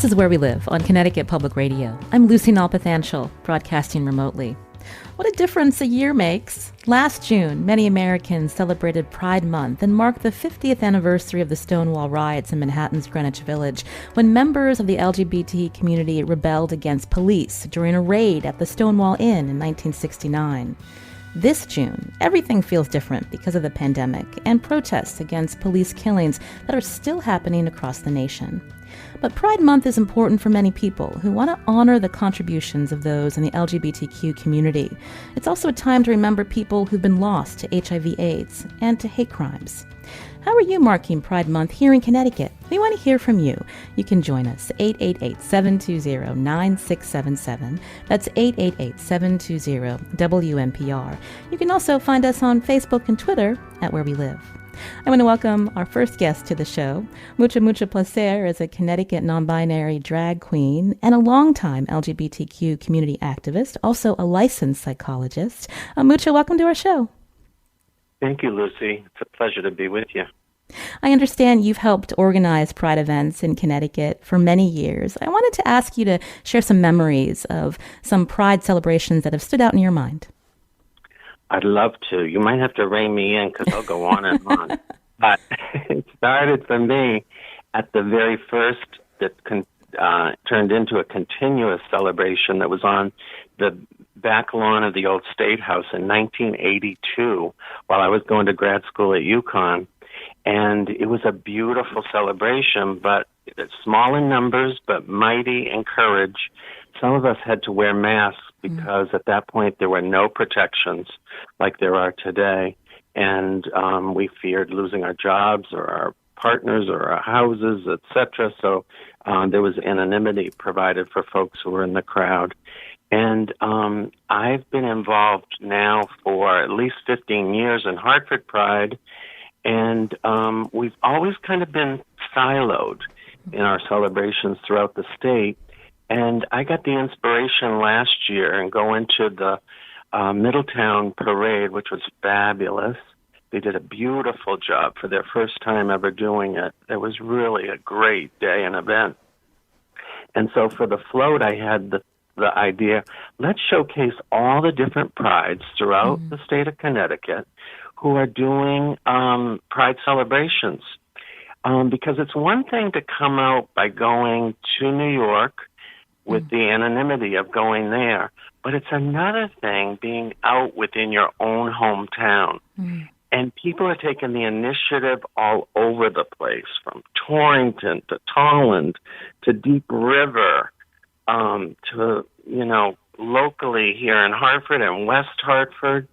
This is Where We Live on Connecticut Public Radio. I'm Lucy Nalpathanchel, broadcasting remotely. What a difference a year makes. Last June, many Americans celebrated Pride Month and marked the 50th anniversary of the Stonewall riots in Manhattan's Greenwich Village, when members of the LGBT community rebelled against police during a raid at the Stonewall Inn in 1969. This June, everything feels different because of the pandemic and protests against police killings that are still happening across the nation. But Pride Month is important for many people who want to honor the contributions of those in the LGBTQ community. It's also a time to remember people who've been lost to HIV/AIDS and to hate crimes. How are you marking Pride Month here in Connecticut? We want to hear from you. You can join us, 888-720-9677. That's 888-720-WNPR. You can also find us on Facebook and Twitter at Where We Live. I want to welcome our first guest to the show. Mucha Placer is a Connecticut non-binary drag queen and a longtime LGBTQ community activist, also a licensed psychologist. Mucha, welcome to our show. Thank you, Lucy. It's a pleasure to be with you. I understand you've helped organize Pride events in Connecticut for many years. I wanted to ask you to share some memories of some Pride celebrations that have stood out in your mind. I'd love to. You might have to rein me in because I'll go on and on. But it started for me at the very first that turned into a continuous celebration that was on the back lawn of the old State House in 1982 while I was going to grad school at UConn. And it was a beautiful celebration, but small in numbers, but mighty in courage. Some of us had to wear masks because at that point there were no protections like there are today. And we feared losing our jobs or our partners or our houses, etc. So there was anonymity provided for folks who were in the crowd. And I've been involved now for at least 15 years in Hartford Pride, and we've always kind of been siloed in our celebrations throughout the state. And I got the inspiration last year and go into the Middletown Parade, which was fabulous. They did a beautiful job for their first time ever doing it. It was really a great day and event. And so for the float, I had the idea, let's showcase all the different prides throughout the state of Connecticut who are doing pride celebrations. Because it's one thing to come out by going to New York with the anonymity of going there, but it's another thing being out within your own hometown. And people are taking the initiative all over the place, from Torrington to Tolland to Deep River, to, locally here in Hartford and West Hartford,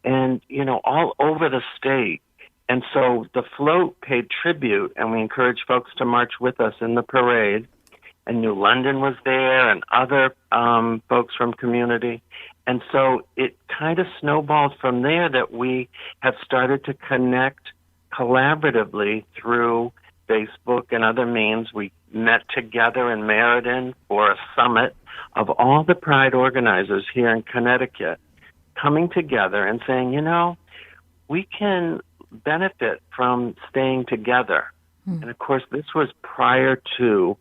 and, all over the state. And so the float paid tribute, and we encouraged folks to march with us in the parade. And New London was there, and other folks from community. And so it kind of snowballed from there that we have started to connect collaboratively through Facebook and other means. We met together in Meriden for a summit of all the Pride organizers here in Connecticut coming together and saying, we can benefit from staying together. And of course, this was prior to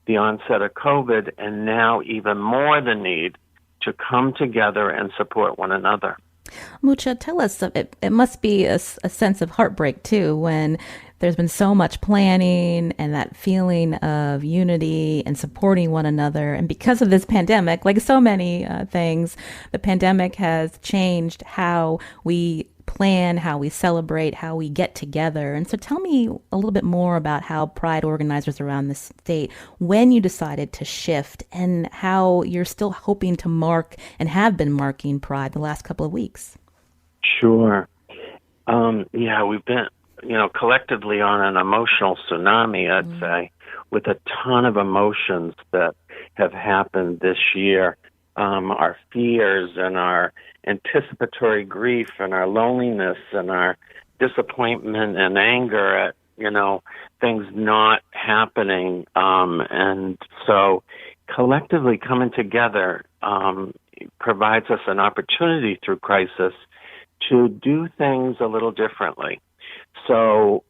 the onset of COVID, and now even more the need to come together and support one another. Mucha, tell us, it must be a sense of heartbreak, too, when there's been so much planning and that feeling of unity and supporting one another. And because of this pandemic, like so many things, the pandemic has changed how we plan, how we celebrate, how we get together. And so tell me a little bit more about how Pride organizers around the state, when you decided to shift, and how you're still hoping to mark and have been marking Pride the last couple of weeks. Sure. We've been, collectively on an emotional tsunami, I'd say, with a ton of emotions that have happened this year. Our fears and our anticipatory grief and our loneliness and our disappointment and anger at, things not happening. And so collectively coming together provides us an opportunity through crisis to do things a little differently. So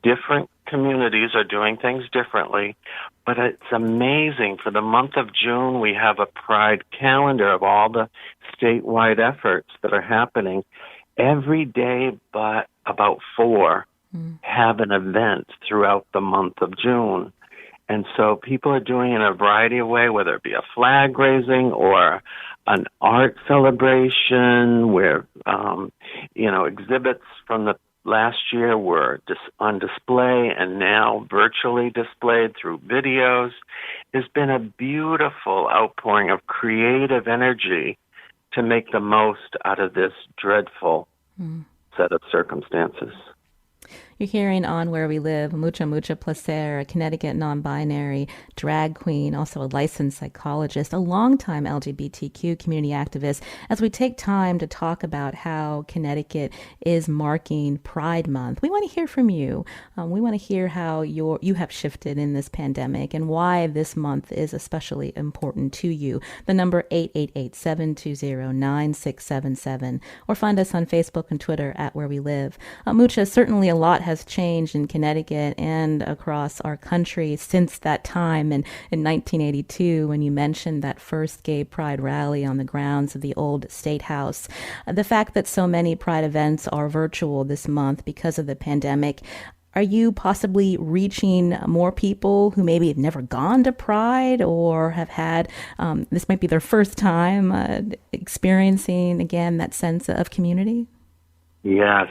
different communities are doing things differently, but it's amazing. For the month of June, we have a Pride calendar of all the statewide efforts that are happening. Every day but about 4 have an event throughout the month of June. And so people are doing it in a variety of ways, whether it be a flag raising or an art celebration where, exhibits from the last year were on display and now virtually displayed through videos. There's been a beautiful outpouring of creative energy to make the most out of this dreadful set of circumstances. You're hearing on Where We Live, Mucha Placer, a Connecticut non-binary drag queen, also a licensed psychologist, a longtime LGBTQ community activist, as we take time to talk about how Connecticut is marking Pride Month. We want to hear from you. We want to hear how you have shifted in this pandemic and why this month is especially important to you. The number 888-720-9677, or find us on Facebook and Twitter at Where We Live. Mucha, certainly a lot has changed in Connecticut and across our country since that time in 1982 when you mentioned that first gay pride rally on the grounds of the old State House. The fact that so many pride events are virtual this month because of the pandemic, are you possibly reaching more people who maybe have never gone to Pride or have had, this might be their first time experiencing, again, that sense of community? Yes,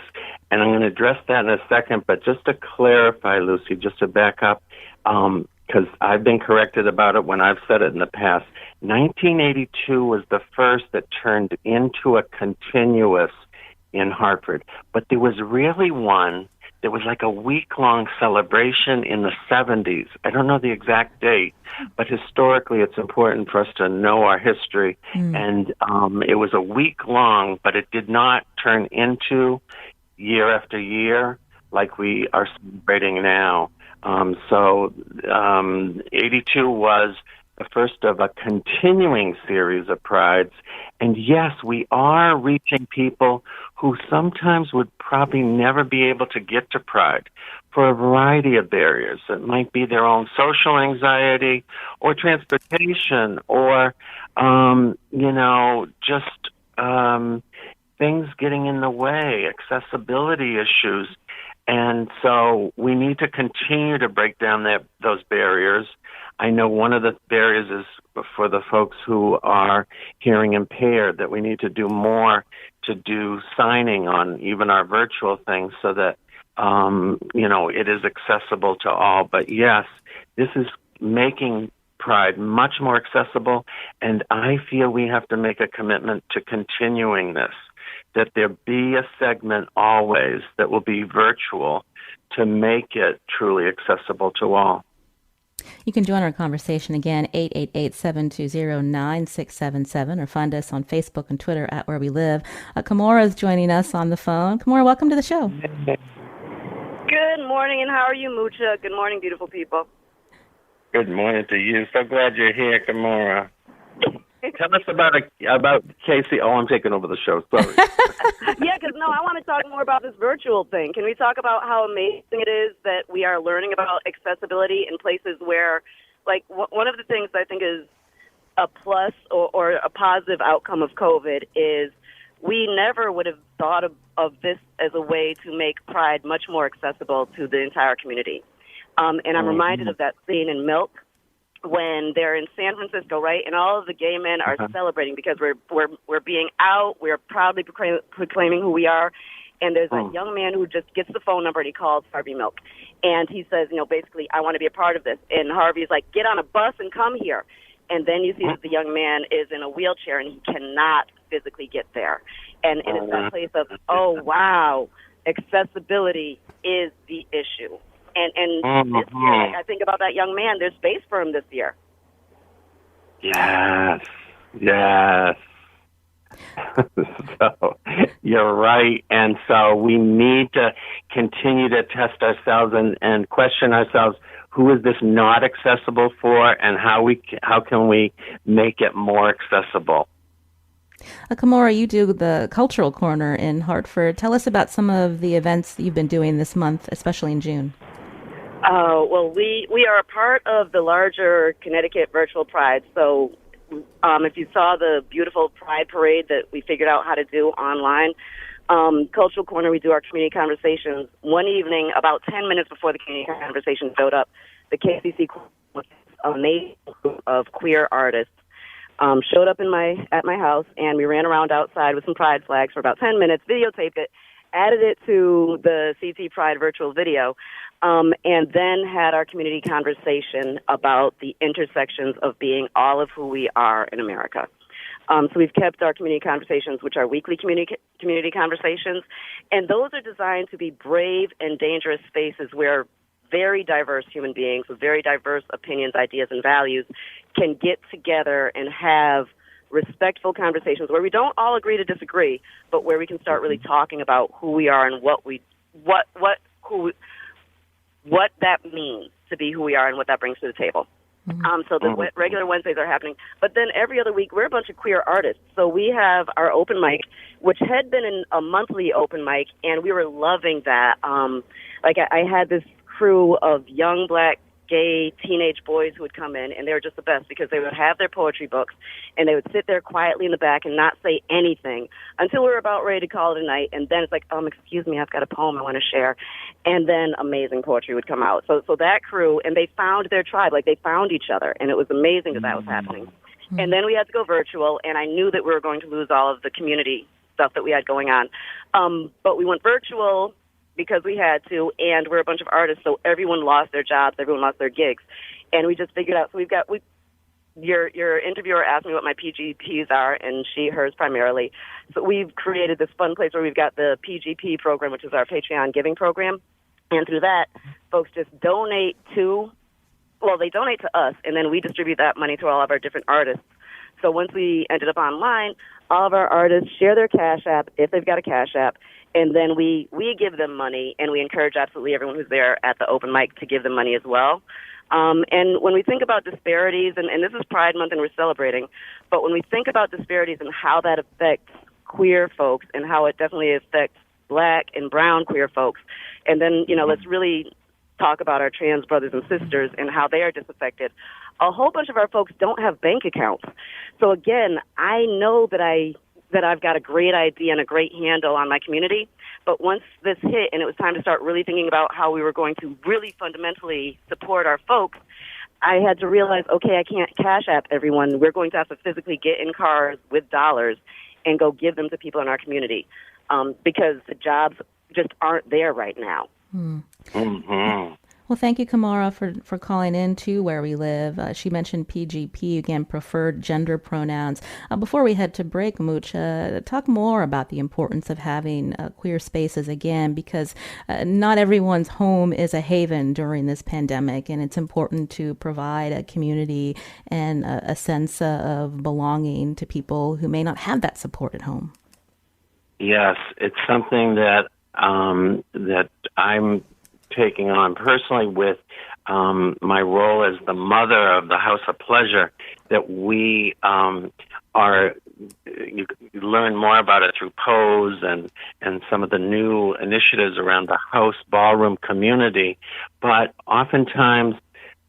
and I'm going to address that in a second, but just to clarify, Lucy, just to back up, because I've been corrected about it when I've said it in the past. 1982 was the first that turned into a continuous in Hartford, but there was really one that was like a week-long celebration in the 70s. I don't know the exact date, but historically it's important for us to know our history. And it was a week-long, but it did not turn into year after year like we are celebrating now. So 82 was the first of a continuing series of prides. And yes, we are reaching people who sometimes would probably never be able to get to Pride for a variety of barriers. It might be their own social anxiety or transportation or, just things getting in the way, accessibility issues. And so we need to continue to break down those barriers. I know one of the barriers is for the folks who are hearing impaired, that we need to do more to do signing on even our virtual things so that, it is accessible to all. But yes, this is making Pride much more accessible, and I feel we have to make a commitment to continuing this, that there be a segment always that will be virtual to make it truly accessible to all. You can join our conversation again, 888-720-9677, or find us on Facebook and Twitter at Where We Live. Kamora is joining us on the phone. Kamora, welcome to the show. Good morning, and how are you, Mucha? Good morning, beautiful people. Good morning to you. So glad you're here, Kamora. Tell us about Casey. Oh, I'm taking over the show. Sorry. Yeah, because I want to talk more about this virtual thing. Can we talk about how amazing it is that we are learning about accessibility in places where, one of the things I think is a plus or a positive outcome of COVID is we never would have thought of this as a way to make Pride much more accessible to the entire community. And I'm reminded of that scene in Milk, when they're in San Francisco, right, and all of the gay men are celebrating because we're being out, we're proudly proclaiming who we are, and there's a young man who just gets the phone number and he calls Harvey Milk, and he says, basically, I want to be a part of this, and Harvey's like, get on a bus and come here, and then you see that the young man is in a wheelchair and he cannot physically get there, and it's that place of, oh wow, accessibility is the issue. And this year, I think about that young man. There's space for him this year. Yes. So you're right. And so we need to continue to test ourselves and question ourselves, who is this not accessible for, and how can we make it more accessible? Kamora, you do the Cultural Corner in Hartford. Tell us about some of the events that you've been doing this month, especially in June. Well, we are a part of the larger Connecticut Virtual Pride. So if you saw the beautiful Pride Parade that we figured out how to do online, Cultural Corner, we do our community conversations. One evening, about 10 minutes before the community conversation showed up, the KCC was an amazing group of queer artists showed up at my house, and we ran around outside with some Pride flags for about 10 minutes, videotaped it, added it to the CT Pride virtual video, and then had our community conversation about the intersections of being all of who we are in America. So we've kept our community conversations, which are weekly community conversations, and those are designed to be brave and dangerous spaces where very diverse human beings with very diverse opinions, ideas, and values can get together and have respectful conversations where we don't all agree to disagree, but where we can start really talking about who we are and what that means to be who we are and what that brings to the table. So the regular Wednesdays are happening. But then every other week, we're a bunch of queer artists. So we have our open mic, which had been a monthly open mic, and we were loving that. I had this crew of young black gay teenage boys who would come in, and they were just the best because they would have their poetry books, and they would sit there quietly in the back and not say anything until we were about ready to call it a night. And then it's like, excuse me, I've got a poem I want to share. And then amazing poetry would come out. So that crew, and they found their tribe, like they found each other, and it was amazing that was happening. And then we had to go virtual, and I knew that we were going to lose all of the community stuff that we had going on. But we went virtual because we had to, and we're a bunch of artists, so everyone lost their jobs, everyone lost their gigs. And we just figured out, so your interviewer asked me what my PGPs are, and hers primarily. So we've created this fun place where we've got the PGP program, which is our Patreon giving program. And through that, folks just donate to us, and then we distribute that money to all of our different artists. So once we ended up online, all of our artists share their Cash App, if they've got a Cash App, and then we give them money, and we encourage absolutely everyone who's there at the open mic to give them money as well. And when we think about disparities, and this is Pride Month and we're celebrating, but when we think about disparities and how that affects queer folks and how it definitely affects black and brown queer folks, and then, let's really talk about our trans brothers and sisters and how they are disaffected. A whole bunch of our folks don't have bank accounts. So again, I know that I've got a great idea and a great handle on my community, but once this hit and it was time to start really thinking about how we were going to really fundamentally support our folks, I had to realize, okay, I can't Cash App everyone. We're going to have to physically get in cars with dollars and go give them to people in our community because the jobs just aren't there right now. Well, thank you, Kamara, for calling in to Where We Live. She mentioned PGP, again, preferred gender pronouns. Before we head to break, Mooch, talk more about the importance of having queer spaces again, because not everyone's home is a haven during this pandemic, and it's important to provide a community and a sense of belonging to people who may not have that support at home. Yes, it's something that I'm taking on personally with my role as the mother of the House of Pleasure, that we you learn more about it through Pose and some of the new initiatives around the house ballroom community. But oftentimes,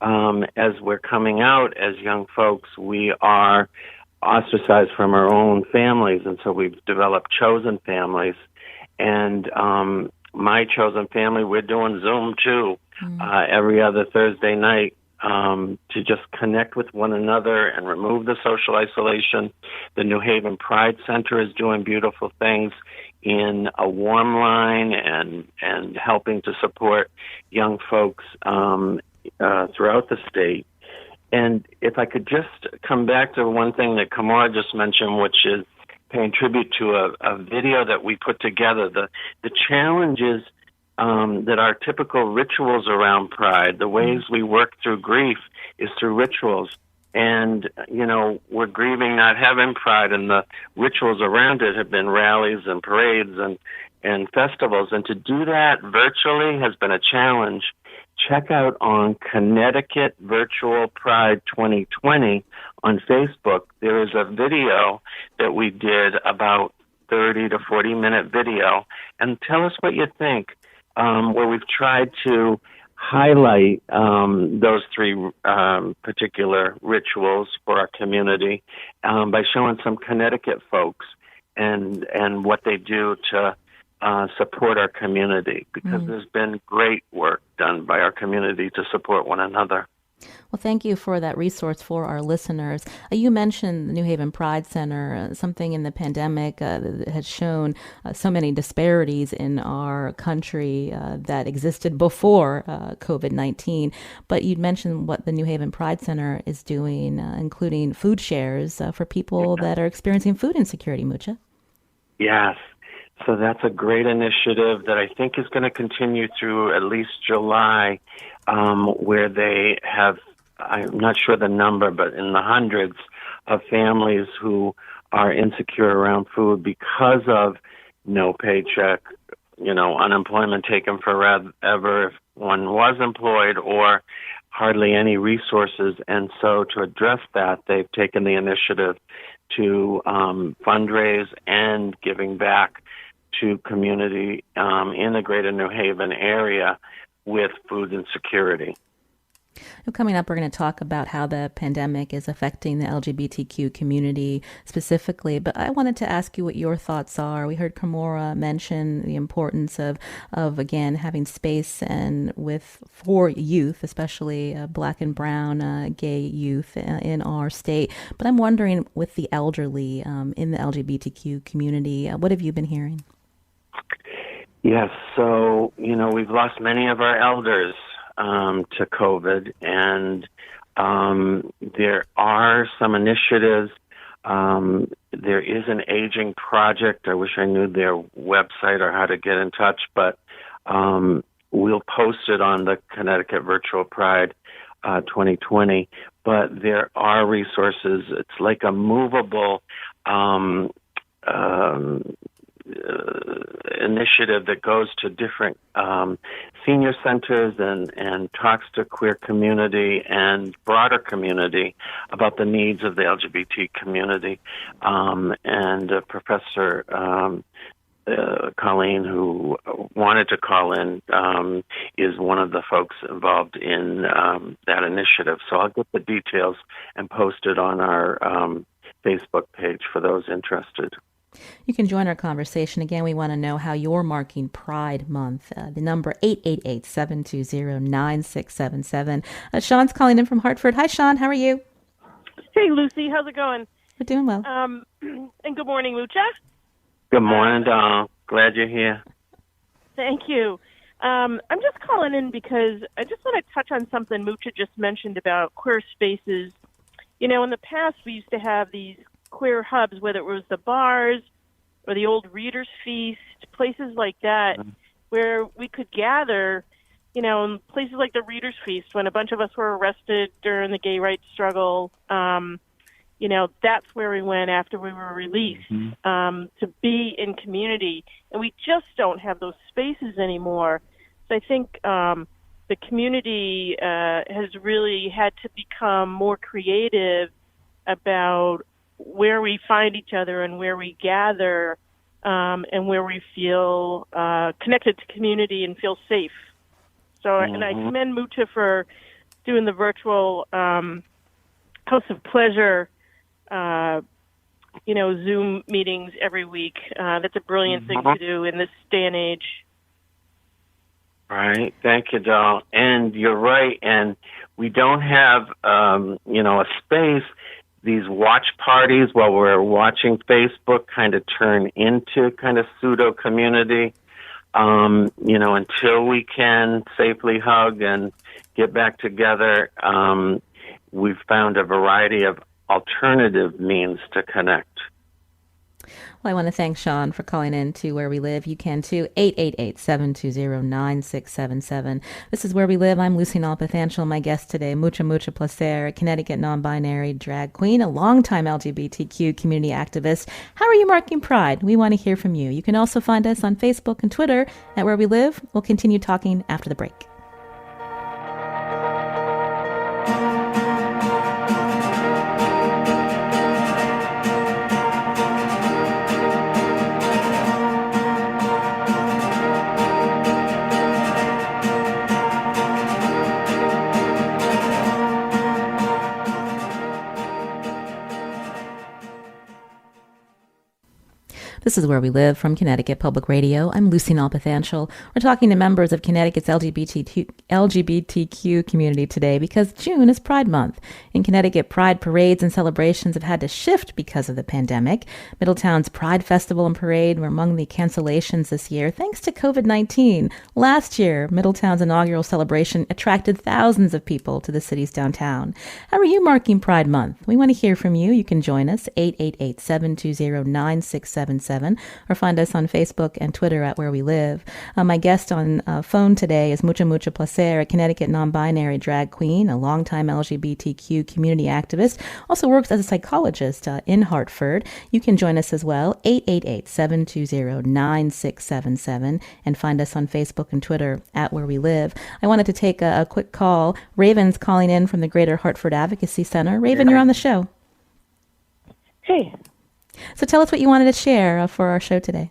as we're coming out as young folks, we are ostracized from our own families, and so we've developed chosen families. And my chosen family, we're doing Zoom too, every other Thursday night to just connect with one another and remove the social isolation. The New Haven Pride Center is doing beautiful things in a warm line and helping to support young folks throughout the state. And if I could just come back to one thing that Kamara just mentioned, which is paying tribute to a video that we put together. The challenges that are typical rituals around Pride, the ways we work through grief is through rituals. And, we're grieving not having Pride, and the rituals around it have been rallies and parades and festivals. And to do that virtually has been a challenge. Check out on Connecticut Virtual Pride 2020 on Facebook. There is a video that we did, about 30 to 40 minute video, and tell us what you think, where we've tried to highlight those three particular rituals for our community by showing some Connecticut folks and what they do to support our community, because there's been great work done by our community to support one another. Well, thank you for that resource for our listeners. You mentioned the New Haven Pride Center, something in the pandemic that has shown so many disparities in our country that existed before COVID-19. But you'd mentioned what the New Haven Pride Center is doing, including food shares for people that are experiencing food insecurity, Mucha. Yes. So that's a great initiative that I think is going to continue through at least July, where they have, I'm not sure the number, but in the hundreds of families who are insecure around food because of no paycheck, unemployment taken forever if one was employed, or hardly any resources. And so to address that, they've taken the initiative to fundraise and giving back to community in the greater New Haven area with food insecurity. Coming up, we're going to talk about how the pandemic is affecting the LGBTQ community specifically, but I wanted to ask you what your thoughts are. We heard Kimora mention the importance of again, having space and for youth, especially Black and brown gay youth in our state. But I'm wondering, with the elderly in the LGBTQ community, what have you been hearing? Yes, so, we've lost many of our elders to COVID, and there are some initiatives. There is an aging project. I wish I knew their website or how to get in touch, but we'll post it on the Connecticut Virtual Pride 2020. But there are resources. It's like a movable initiative that goes to different senior centers and talks to queer community and broader community about the needs of the LGBT community. And Professor Colleen, who wanted to call in, is one of the folks involved in that initiative. So I'll get the details and post it on our Facebook page for those interested. You can join our conversation. Again, we want to know how you're marking Pride Month. The number 888-720-9677. Sean's calling in from Hartford. Hi, Sean. How are you? Hey, Lucy. How's it going? We're doing well. And good morning, Mucha. Good morning, Don. Glad you're here. Thank you. I'm just calling in because I just want to touch on something Mucha just mentioned about queer spaces. In the past, we used to have these queer hubs, whether it was the bars or the old Reader's Feast, places like that, where we could gather, in places like the Reader's Feast, when a bunch of us were arrested during the gay rights struggle. That's where we went after we were released, to be in community. And we just don't have those spaces anymore. So I think the community has really had to become more creative about where we find each other and where we gather, and where we feel connected to community and feel safe. So, and I commend Mucha for doing the virtual House of Pleasure, Zoom meetings every week. That's a brilliant thing to do in this day and age. Right. Thank you, Doll. And you're right. And we don't have, a space. These watch parties while we're watching Facebook kind of turn into kind of pseudo community, until we can safely hug and get back together. We've found a variety of alternative means to connect. Well, I want to thank Sean for calling in to Where We Live. You can too, 888-720-9677. This is Where We Live. I'm Lucy Nalpathanchel. My guest today, Mucha Placer, a Connecticut non-binary drag queen, a longtime LGBTQ community activist. How are you marking Pride? We want to hear from you. You can also find us on Facebook and Twitter at Where We Live. We'll continue talking after the break. This is Where We Live from Connecticut Public Radio. I'm Lucy Nalpathanchel. We're talking to members of Connecticut's LGBTQ community today because June is Pride Month. In Connecticut, Pride parades and celebrations have had to shift because of the pandemic. Middletown's Pride Festival and Parade were among the cancellations this year thanks to COVID-19. Last year, Middletown's inaugural celebration attracted thousands of people to the city's downtown. How are you marking Pride Month? We want to hear from you. You can join us, 888-720-9677, or find us on Facebook and Twitter at Where We Live. My guest on phone today is Mucha Placer, a Connecticut non-binary drag queen, a longtime LGBTQ community activist, also works as a psychologist in Hartford. You can join us as well, 888-720-9677, and find us on Facebook and Twitter at Where We Live. I wanted to take a quick call. Raven's calling in from the Greater Hartford Advocacy Center. Raven, you're on the show. Hey. So tell us what you wanted to share for our show today.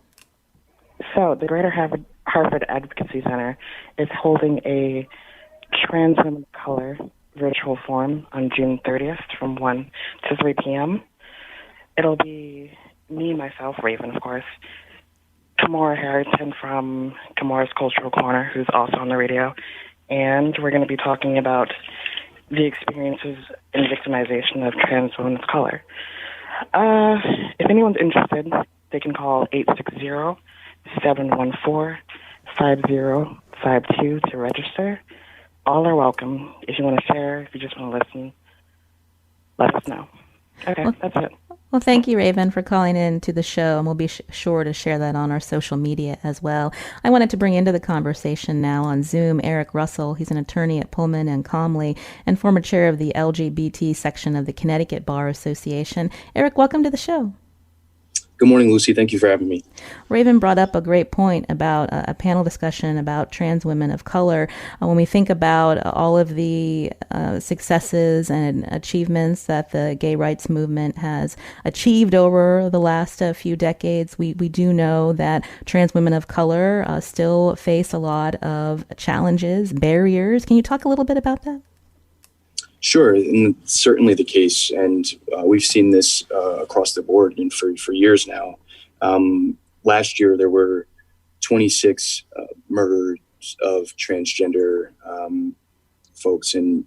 So the Greater Hartford Advocacy Center is holding a Trans Women of Color virtual forum on June 30th from 1 to 3 p.m. It'll be me, myself, Raven, of course, Kamora Harrington from Kamora's Cultural Corner, who's also on the radio, and we're going to be talking about the experiences and victimization of trans women of color. If anyone's interested, they can call 860-714-5052 to register. All are welcome. If you want to share, if you just want to listen, let us know. Okay, that's it. Well, thank you, Raven, for calling in to the show, and we'll be sure to share that on our social media as well. I wanted to bring into the conversation now on Zoom Eric Russell. He's an attorney at Pullman and Comley and former chair of the LGBT section of the Connecticut Bar Association. Eric, welcome to the show. Good morning, Lucy. Thank you for having me. Raven brought up a great point about a panel discussion about trans women of color. When we think about all of the successes and achievements that the gay rights movement has achieved over the last few decades, we do know that trans women of color still face a lot of challenges, barriers. Can you talk a little bit about that? Sure, and it's certainly the case, and we've seen this across the board and for years now. Last year, there were 26 murders of transgender folks, and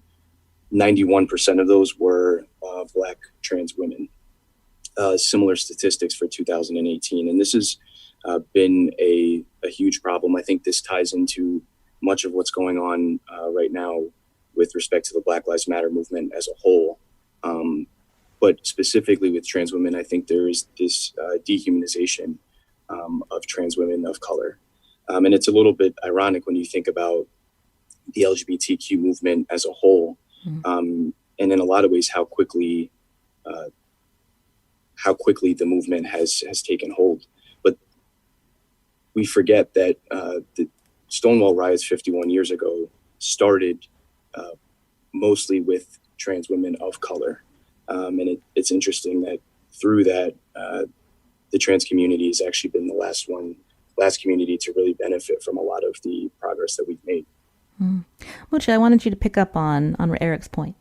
91% of those were Black trans women. Similar statistics for 2018, and this has been a huge problem. I think this ties into much of what's going on right now with respect to the Black Lives Matter movement as a whole. But specifically with trans women, I think there is this dehumanization of trans women of color. And it's a little bit ironic when you think about the LGBTQ movement as a whole. And in a lot of ways, how quickly the movement has taken hold. But we forget that the Stonewall riots 51 years ago started mostly with trans women of color. And it's interesting that through that, the trans community has actually been the last community to really benefit from a lot of the progress that we've made. Mucha, I wanted you to pick up on Eric's point.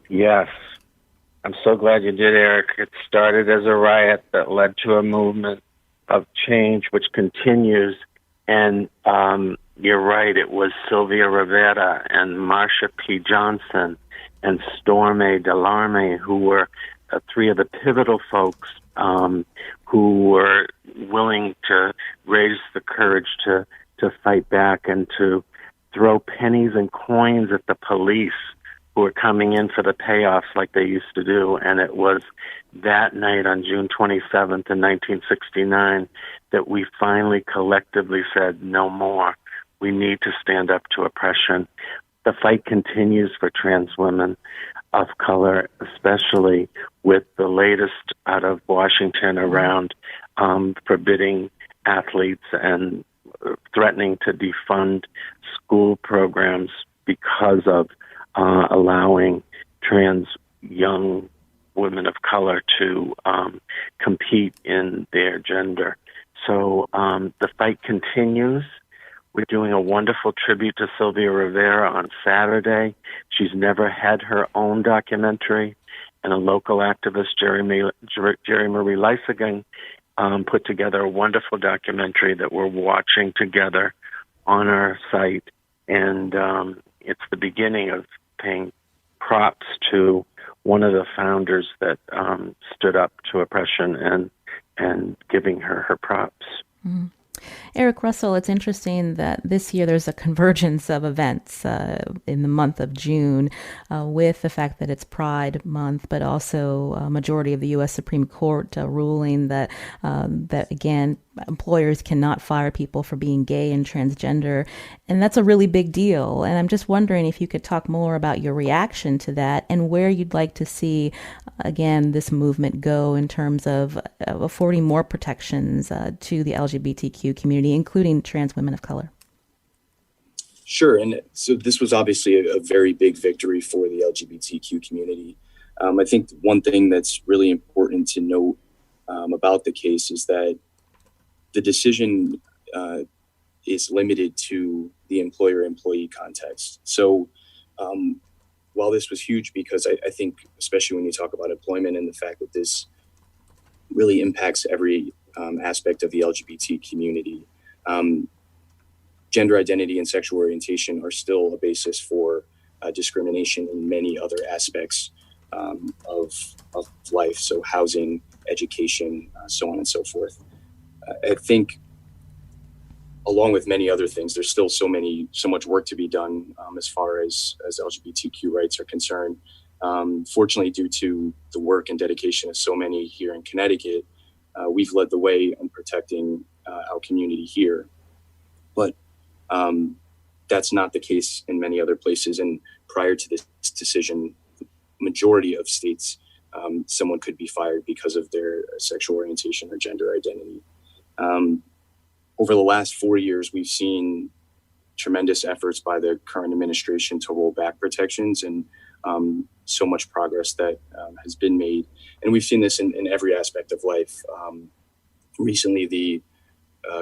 Yes. I'm so glad you did, Eric. It started as a riot that led to a movement of change, which continues. And you're right, it was Sylvia Rivera and Marsha P. Johnson and Storm A. Delarme who were three of the pivotal folks who were willing to raise the courage to fight back and to throw pennies and coins at the police who were coming in for the payoffs like they used to do. And it was that night on June 27th in 1969 that we finally collectively said, no more. We need to stand up to oppression. The fight continues for trans women of color, especially with the latest out of Washington around forbidding athletes and threatening to defund school programs because of allowing trans young women of color to compete in their gender. So the fight continues. We're doing a wonderful tribute to Sylvia Rivera on Saturday. She's never had her own documentary, and a local activist, Jerry Marie Lysigan, put together a wonderful documentary that we're watching together on our site. And it's the beginning of paying props to one of the founders that stood up to oppression and giving her props. Mm. Eric Russell, it's interesting that this year there's a convergence of events in the month of June with the fact that it's Pride Month, but also a majority of the U.S. Supreme Court ruling that again, employers cannot fire people for being gay and transgender. And that's a really big deal. And I'm just wondering if you could talk more about your reaction to that and where you'd like to see, again, this movement go in terms of affording more protections to the LGBTQ community, including trans women of color. Sure. And so this was obviously a very big victory for the LGBTQ community. I think one thing that's really important to note about the case is that the decision is limited to the employer-employee context. So while this was huge, because I think, especially when you talk about employment and the fact that this really impacts every aspect of the LGBT community, gender identity and sexual orientation are still a basis for discrimination in many other aspects of life. So housing, education, so on and so forth. I think, along with many other things, there's still so much work to be done as far as LGBTQ rights are concerned. Fortunately, due to the work and dedication of so many here in Connecticut, we've led the way in protecting our community here. But that's not the case in many other places. And prior to this decision, the majority of states, someone could be fired because of their sexual orientation or gender identity. Over the last 4 years, we've seen tremendous efforts by the current administration to roll back protections and so much progress that has been made. And we've seen this in every aspect of life. Recently, the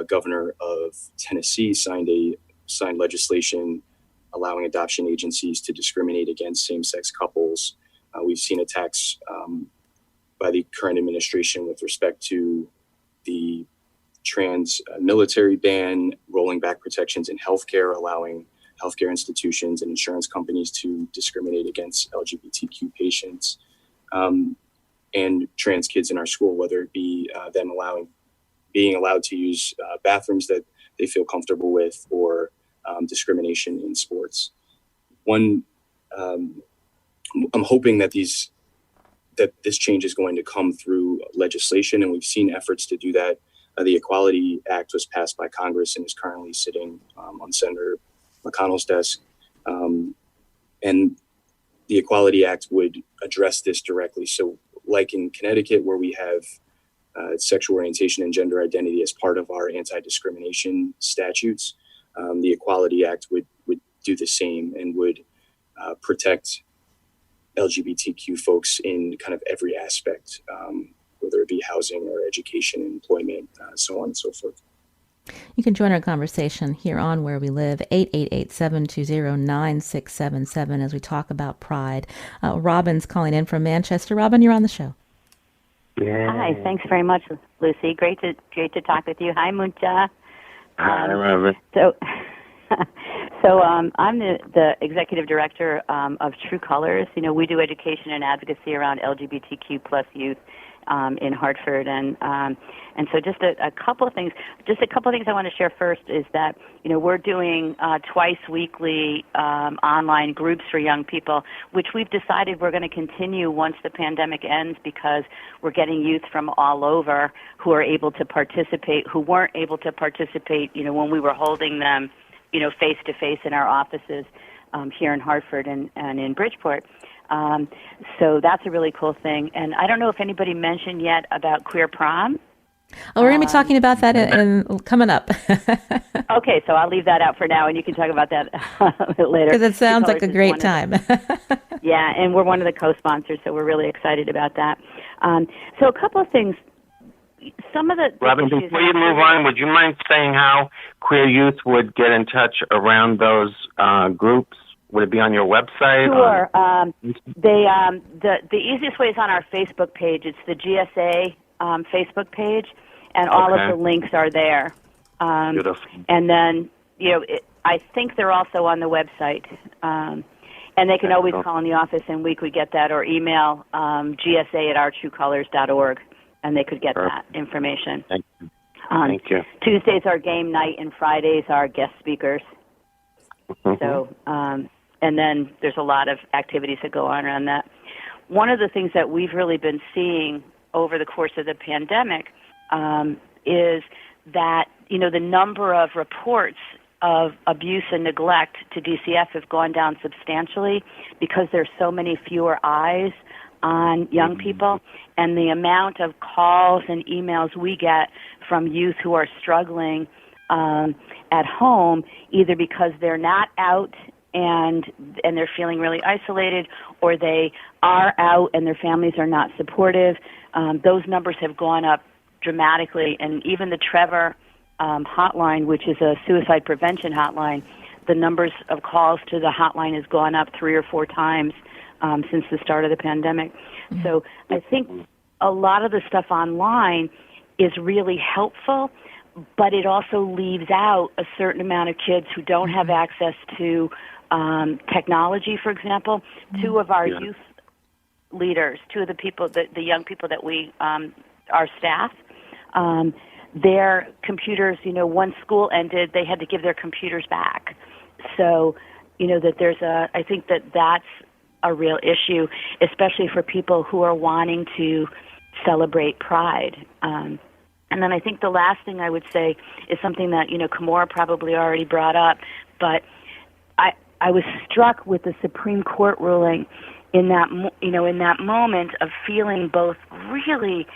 governor of Tennessee signed legislation allowing adoption agencies to discriminate against same-sex couples. We've seen attacks by the current administration with respect to the trans military ban, rolling back protections in healthcare, allowing healthcare institutions and insurance companies to discriminate against LGBTQ patients, and trans kids in our school, whether it be them being allowed to use bathrooms that they feel comfortable with, or discrimination in sports. I'm hoping that this change is going to come through legislation, and we've seen efforts to do that. The Equality Act was passed by Congress and is currently sitting on Senator McConnell's desk. And the Equality Act would address this directly. So like in Connecticut, where we have sexual orientation and gender identity as part of our anti-discrimination statutes, the Equality Act would do the same and would protect LGBTQ folks in kind of every aspect, whether it be housing or education, employment, so on and so forth. You can join our conversation here on Where We Live, 888-720-9677, as we talk about Pride. Robin's calling in from Manchester. Robin, you're on the show. Yay. Hi, thanks very much, Lucy. Great to talk with you. Hi, Muncha. Hi, Robin. So I'm the executive director of True Colors. You know, we do education and advocacy around LGBTQ plus youth in Hartford, and so just a couple of things. Just a couple of things I want to share first is that, you know, we're doing twice weekly online groups for young people, which we've decided we're going to continue once the pandemic ends, because we're getting youth from all over who are able to participate, who weren't able to participate, you know, when we were holding them, you know, face to face in our offices here in Hartford and in Bridgeport. So that's a really cool thing. And I don't know if anybody mentioned yet about Queer Prom. Oh, we're going to be talking about that coming up. Okay, so I'll leave that out for now, and you can talk about that a bit later. Because it sounds like a great time. Yeah, and we're one of the co-sponsors, so we're really excited about that. So a couple of things. Some of the Robin, before you move on, would you mind saying how queer youth would get in touch around those groups? Would it be on your website? Sure. The easiest way is on our Facebook page. It's the GSA Facebook page, and all of the links are there. Beautiful. And then, I think they're also on the website. And they can always call in the office and we could get that, or email gsa@ourtruecolors.org, and they could get that information. Thank you. Thank you. Tuesdays are game night and Fridays are guest speakers. Mm-hmm. So, and then there's a lot of activities that go on around that. One of the things that we've really been seeing over the course of the pandemic is that, the number of reports of abuse and neglect to DCF have gone down substantially because there's so many fewer eyes on young people, and the amount of calls and emails we get from youth who are struggling at home, either because they're not out and they're feeling really isolated, or they are out and their families are not supportive. Those numbers have gone up dramatically, and even the Trevor hotline, which is a suicide prevention hotline, the numbers of calls to the hotline has gone up 3 or 4 times since the start of the pandemic. Mm-hmm. So I think a lot of the stuff online is really helpful, but it also leaves out a certain amount of kids who don't have access to technology, for example. 2 of our youth leaders, 2 of the people, the young people that we, our staff, their computers, once school ended, they had to give their computers back. So, that there's I think that's a real issue, especially for people who are wanting to celebrate Pride. And then I think the last thing I would say is something that, Kimora probably already brought up, but I was struck with the Supreme Court ruling in that, in that moment of feeling both really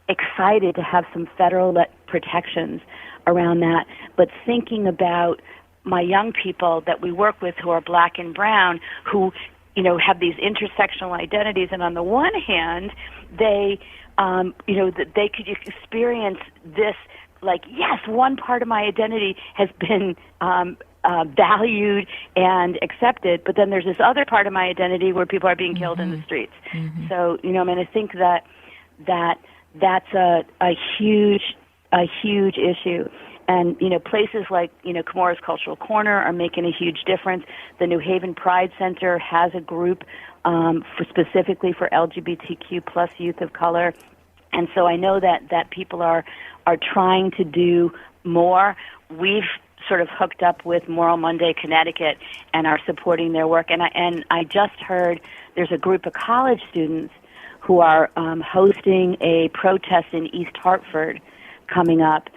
excited to have some federal protections around that, but thinking about my young people that we work with who are black and brown, who, have these intersectional identities, and on the one hand, they, that they could experience this, like, yes, one part of my identity has been valued and accepted, but then there's this other part of my identity where people are being killed in the streets. Mm-hmm. So, I think that's a huge issue. And, places like, Kimora's Cultural Corner are making a huge difference. The New Haven Pride Center has a group specifically for LGBTQ plus youth of color. And so I know that people are trying to do more. We've sort of hooked up with Moral Monday Connecticut and are supporting their work. And I just heard there's a group of college students who are hosting a protest in East Hartford coming up,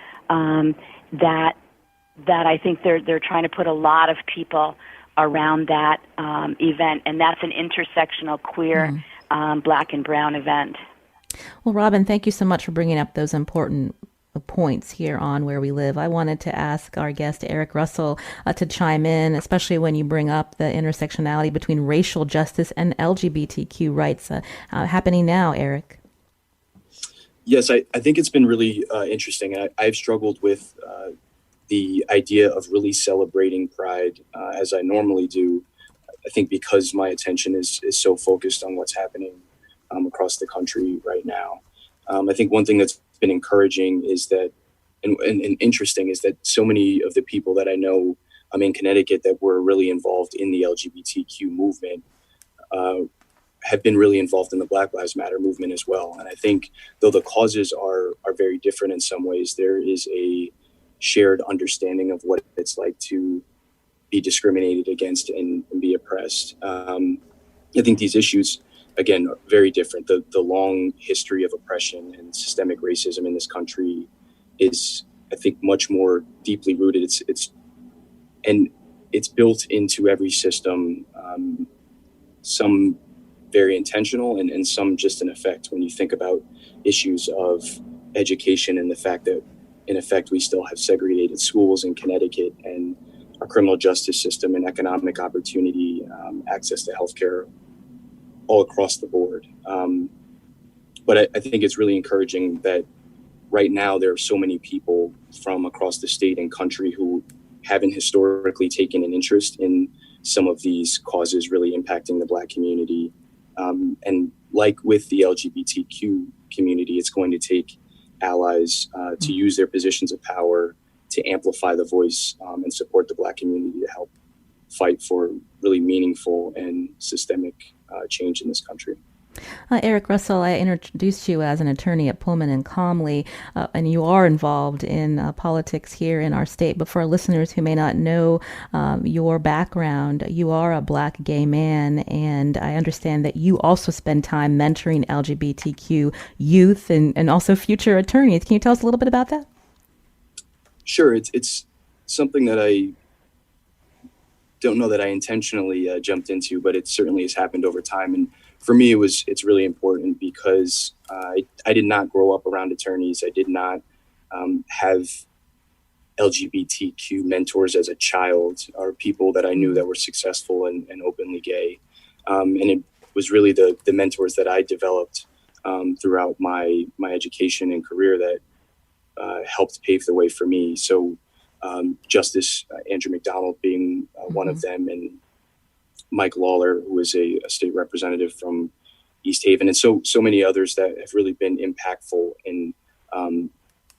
that I think they're trying to put a lot of people around that event, and that's an intersectional queer black and brown event. Well, Robin, thank you so much for bringing up those important points here on Where We Live. I wanted to ask our guest, Eric Russell, to chime in, especially when you bring up the intersectionality between racial justice and LGBTQ rights happening now, Eric. Yes, I think it's been really interesting. I've struggled with the idea of really celebrating Pride as I normally do. I think because my attention is so focused on what's happening across the country right now. I think one thing that's been encouraging is that, and interesting, is that so many of the people that I know in Connecticut that were really involved in the LGBTQ movement have been really involved in the Black Lives Matter movement as well. And I think though the causes are very different in some ways, there is a shared understanding of what it's like to be discriminated against and be oppressed. I think these issues, again, are very different. The long history of oppression and systemic racism in this country is, I think, much more deeply rooted. It's built into every system, some very intentional and some just an effect. When you think about issues of education and the fact that, in effect, we still have segregated schools in Connecticut, and our criminal justice system and economic opportunity, access to healthcare all across the board. But I think it's really encouraging that right now there are so many people from across the state and country who haven't historically taken an interest in some of these causes really impacting the Black community. And like with the LGBTQ community, it's going to take allies to use their positions of power to amplify the voice and support the Black community to help fight for really meaningful and systemic change in this country. Eric Russell, I introduced you as an attorney at Pullman and Comley, and you are involved in politics here in our state. But for our listeners who may not know your background, you are a Black gay man, and I understand that you also spend time mentoring LGBTQ youth and also future attorneys. Can you tell us a little bit about that? Sure. It's something that I don't know that I intentionally jumped into, but it certainly has happened over time. And for me, it's really important because I did not grow up around attorneys. I did not have LGBTQ mentors as a child or people that I knew that were successful and openly gay. And it was really the mentors that I developed throughout my education and career that helped pave the way for me. So Justice Andrew McDonald being one of them, and Mike Lawler, who is a state representative from East Haven, and so many others that have really been impactful in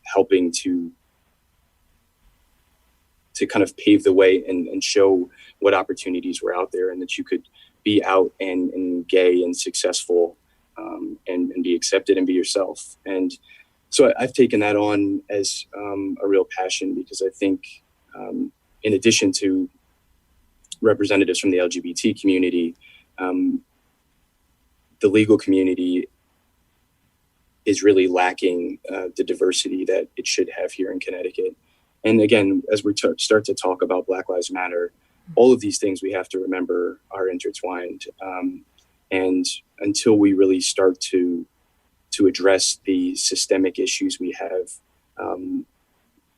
helping to kind of pave the way and show what opportunities were out there, and that you could be out and gay and successful and be accepted and be yourself. And so I've taken that on as a real passion, because I think in addition to representatives from the LGBT community, the legal community is really lacking the diversity that it should have here in Connecticut. And again, as we start to talk about Black Lives Matter, all of these things we have to remember are intertwined. And until we really start to address the systemic issues we have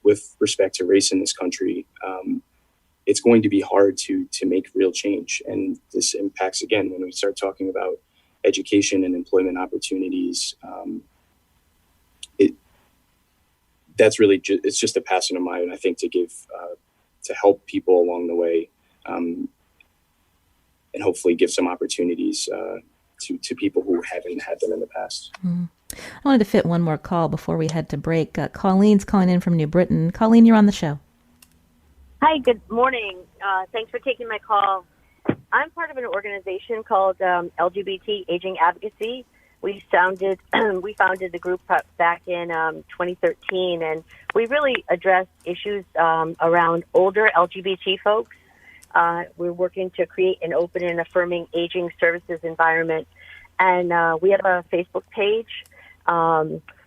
with respect to race in this country, it's going to be hard to make real change. And this impacts, again, when we start talking about education and employment opportunities, that's really it's just a passion of mine, I think, to give to help people along the way, and hopefully give some opportunities to people who haven't had them in the past. I wanted to fit one more call before we head to break. Colleen's calling in from New Britain. Colleen, you're on the show. Hi, good morning. Thanks for taking my call. I'm part of an organization called LGBT Aging Advocacy. We founded the group back in 2013, and we really address issues around older LGBT folks. We're working to create an open and affirming aging services environment, and we have a Facebook page.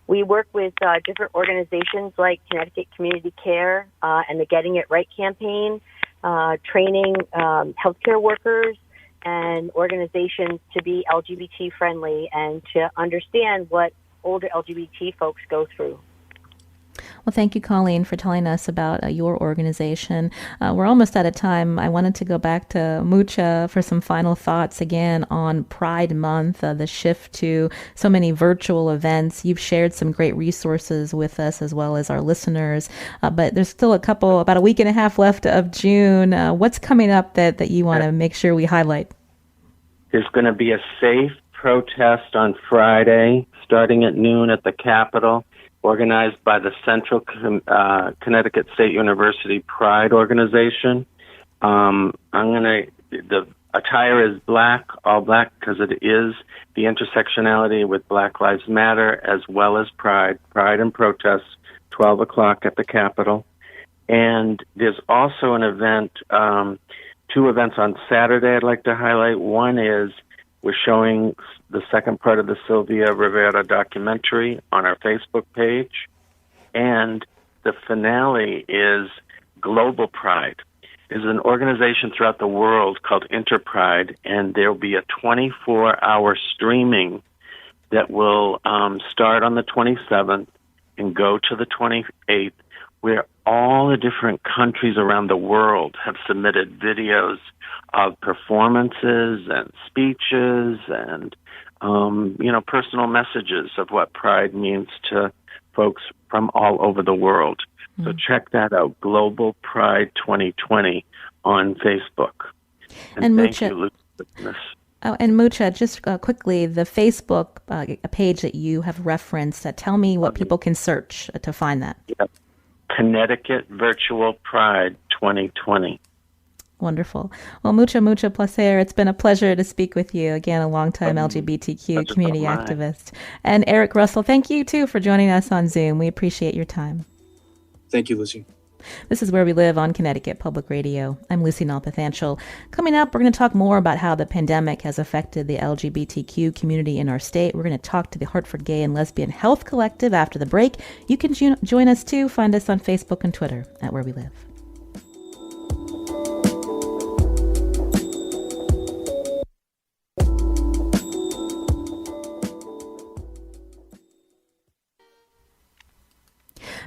We work with different organizations like Connecticut Community Care and the Getting It Right campaign, training healthcare workers and organizations to be LGBT friendly and to understand what older LGBT folks go through. Well, thank you, Colleen, for telling us about your organization. We're almost out of time. I wanted to go back to Mucha for some final thoughts again on Pride Month, the shift to so many virtual events. You've shared some great resources with us as well as our listeners, but there's still about a week and a half left of June. What's coming up that you want to make sure we highlight? There's going to be a safe protest on Friday, starting at noon at the Capitol, organized by the Central Connecticut State University Pride Organization. The attire is black, all black, because it is the intersectionality with Black Lives Matter as well as Pride and protest, 12 o'clock at the Capitol. And there's also an event, two events on Saturday I'd like to highlight. One is we're showing the second part of the Sylvia Rivera documentary on our Facebook page. And the finale is Global Pride. There's an organization throughout the world called Interpride, and there'll be a 24-hour streaming that will start on the 27th and go to the 28th, where all the different countries around the world have submitted videos of performances and speeches and, personal messages of what Pride means to folks from all over the world. Mm-hmm. So check that out, Global Pride 2020 on Facebook. And thank you, Luke, for this. Oh, and Mucha, just quickly, the Facebook page that you have referenced, tell me what people can search to find that. Yep. Connecticut Virtual Pride 2020. Wonderful. Well, mucha placer. It's been a pleasure to speak with you. Again, a longtime LGBTQ community activist. And Eric Russell, thank you, too, for joining us on Zoom. We appreciate your time. Thank you, Lucy. This is Where We Live on Connecticut Public Radio. I'm Lucy Nalpathanchel. Coming up, we're going to talk more about how the pandemic has affected the LGBTQ community in our state. We're going to talk to the Hartford Gay and Lesbian Health Collective after the break. You can join us, too. Find us on Facebook and Twitter at Where We Live.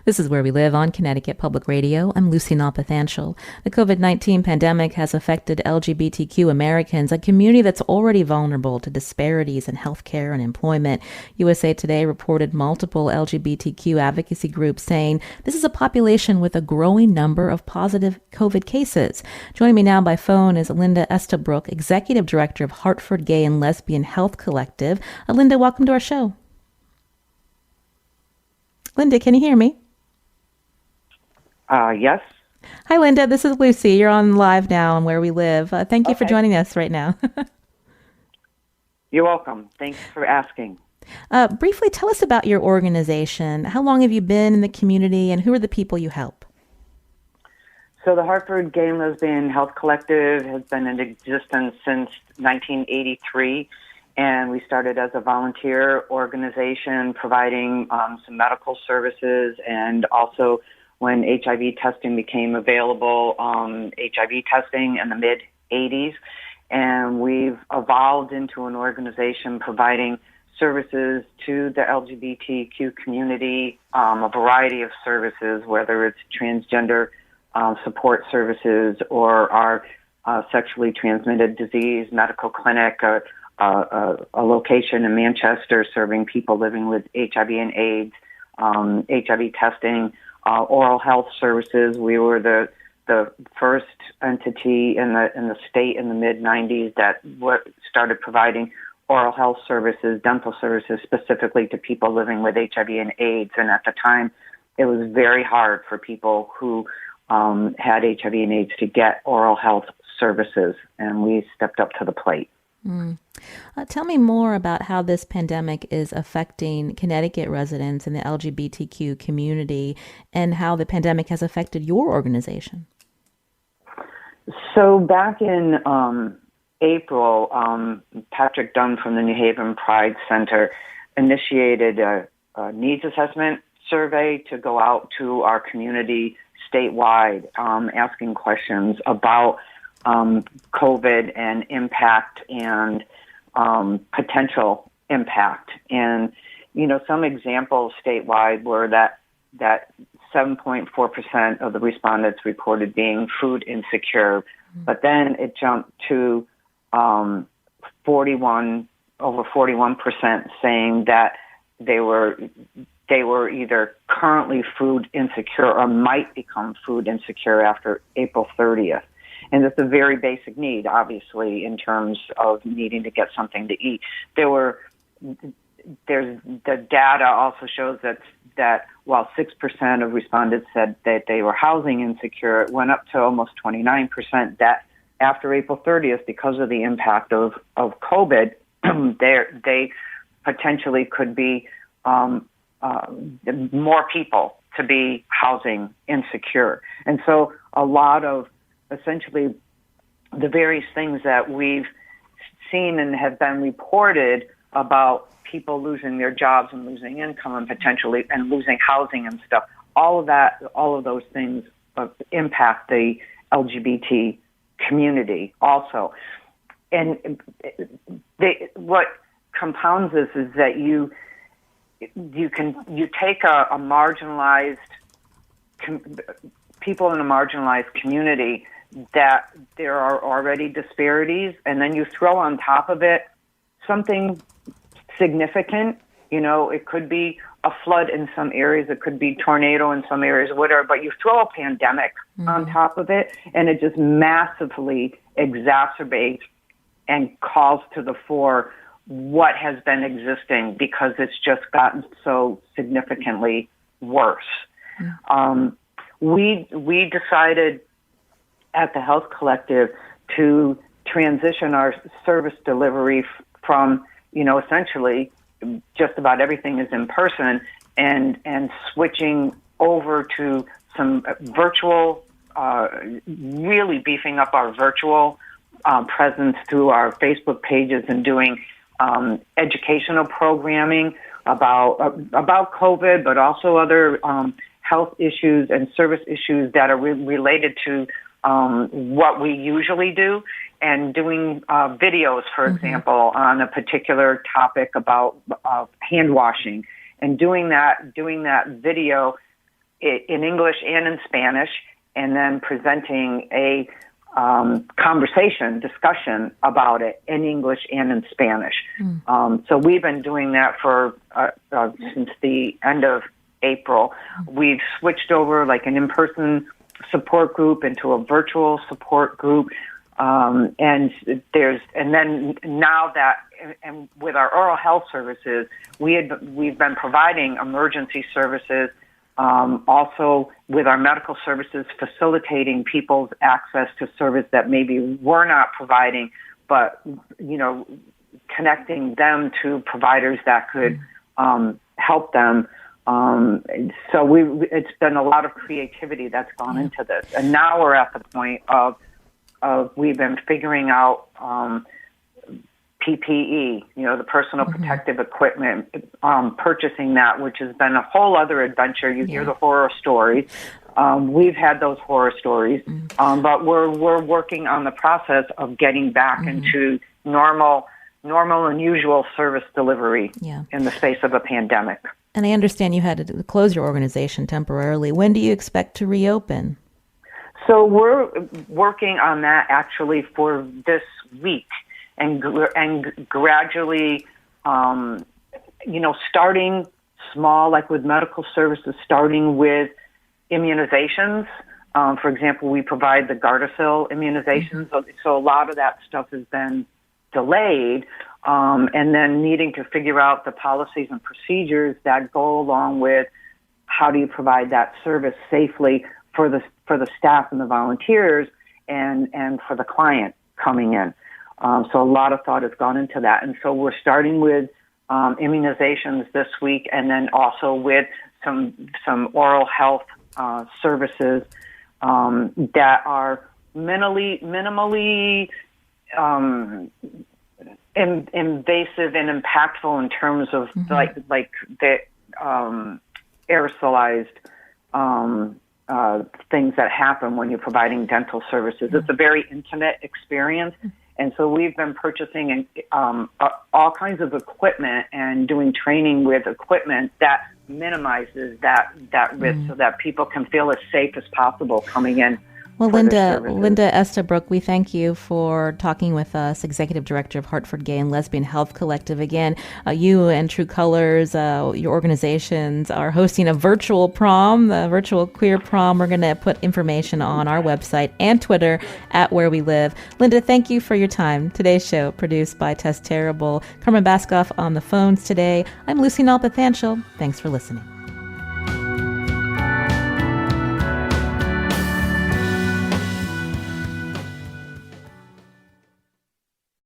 This is Where We Live on Connecticut Public Radio. I'm Lucy Nalpathanchel. The COVID-19 pandemic has affected LGBTQ Americans, a community that's already vulnerable to disparities in healthcare and employment. USA Today reported multiple LGBTQ advocacy groups saying this is a population with a growing number of positive COVID cases. Joining me now by phone is Linda Estabrook, Executive Director of Hartford Gay and Lesbian Health Collective. Linda, welcome to our show. Linda, can you hear me? Yes. Hi, Linda. This is Lucy. You're on live now on Where We Live. Thank you for joining us right now. You're welcome. Thanks for asking. Briefly, tell us about your organization. How long have you been in the community, and who are the people you help? So the Hartford Gay and Lesbian Health Collective has been in existence since 1983, and we started as a volunteer organization providing some medical services, and also when HIV testing became available, HIV testing in the mid-'80s, and we've evolved into an organization providing services to the LGBTQ community, a variety of services, whether it's transgender support services or our sexually transmitted disease medical clinic, a location in Manchester serving people living with HIV and AIDS, HIV testing, oral health services. We were the first entity in the state in the mid-'90s that started providing oral health services, dental services specifically to people living with HIV and AIDS. And at the time, it was very hard for people who had HIV and AIDS to get oral health services, and we stepped up to the plate. Tell me more about how this pandemic is affecting Connecticut residents in the LGBTQ community and how the pandemic has affected your organization. So back in April, Patrick Dunn from the New Haven Pride Center initiated a needs assessment survey to go out to our community statewide, asking questions about COVID and impact and potential impact. And, you know, some examples statewide were that 7.4% of the respondents reported being food insecure, but then it jumped to over 41% saying that they were either currently food insecure or might become food insecure after April 30th. And that's a very basic need, obviously, in terms of needing to get something to eat. The data also shows that while 6% of respondents said that they were housing insecure, it went up to almost 29% that after April 30th, because of the impact of COVID, they potentially could be more people to be housing insecure. And so a lot of essentially the various things that we've seen and have been reported about people losing their jobs and losing income and potentially and losing housing and stuff, all of those things impact the LGBT community also. And what compounds this is that you take a marginalized people in a marginalized community that there are already disparities, and then you throw on top of it something significant. You know, it could be a flood in some areas, it could be tornado in some areas, whatever, but you throw a pandemic on top of it, and it just massively exacerbates and calls to the fore what has been existing because it's just gotten so significantly worse. We decided at the Health Collective to transition our service delivery from, essentially just about everything is in person and switching over to some virtual, really beefing up our virtual presence through our Facebook pages and doing educational programming about COVID, but also other health issues and service issues that are related to what we usually do, and doing videos, for example, on a particular topic about hand washing, and doing that video in English and in Spanish, and then presenting a discussion about it in English and in Spanish. So we've been doing that for since the end of April. We've switched over like an in-person support group into a virtual support group, and then now that, and with our oral health services, we've been providing emergency services. Also, with our medical services, facilitating people's access to service that maybe we're not providing, but connecting them to providers that could help them. So it's been a lot of creativity that's gone into this, and now we're at the point of we've been figuring out PPE, the personal protective equipment, purchasing that, which has been a whole other adventure. You hear the horror stories. We've had those horror stories, but we're working on the process of getting back into normal and usual service delivery in the space of a pandemic. And I understand you had to close your organization temporarily. When do you expect to reopen? So we're working on that actually for this week. And gradually, starting small, like with medical services, starting with immunizations. For example, we provide the Gardasil immunizations. So a lot of that stuff has been delayed, and then needing to figure out the policies and procedures that go along with how do you provide that service safely for the staff and the volunteers and for the client coming in. So a lot of thought has gone into that. And so we're starting with immunizations this week, and then also with some oral health services that are minimally invasive and impactful in terms of like the aerosolized things that happen when you're providing dental services. It's a very intimate experience. And so we've been purchasing all kinds of equipment and doing training with equipment that minimizes that risk so that people can feel as safe as possible coming in. Well, Linda Estabrook, we thank you for talking with us, Executive Director of Hartford Gay and Lesbian Health Collective. Again, you and True Colors, your organizations are hosting a virtual prom, the virtual queer prom. We're going to put information on our website and Twitter at Where We Live. Linda, thank you for your time. Today's show produced by Tess Terrible. Carmen Baskoff on the phones today. I'm Lucy Nalpathanchel. Thanks for listening.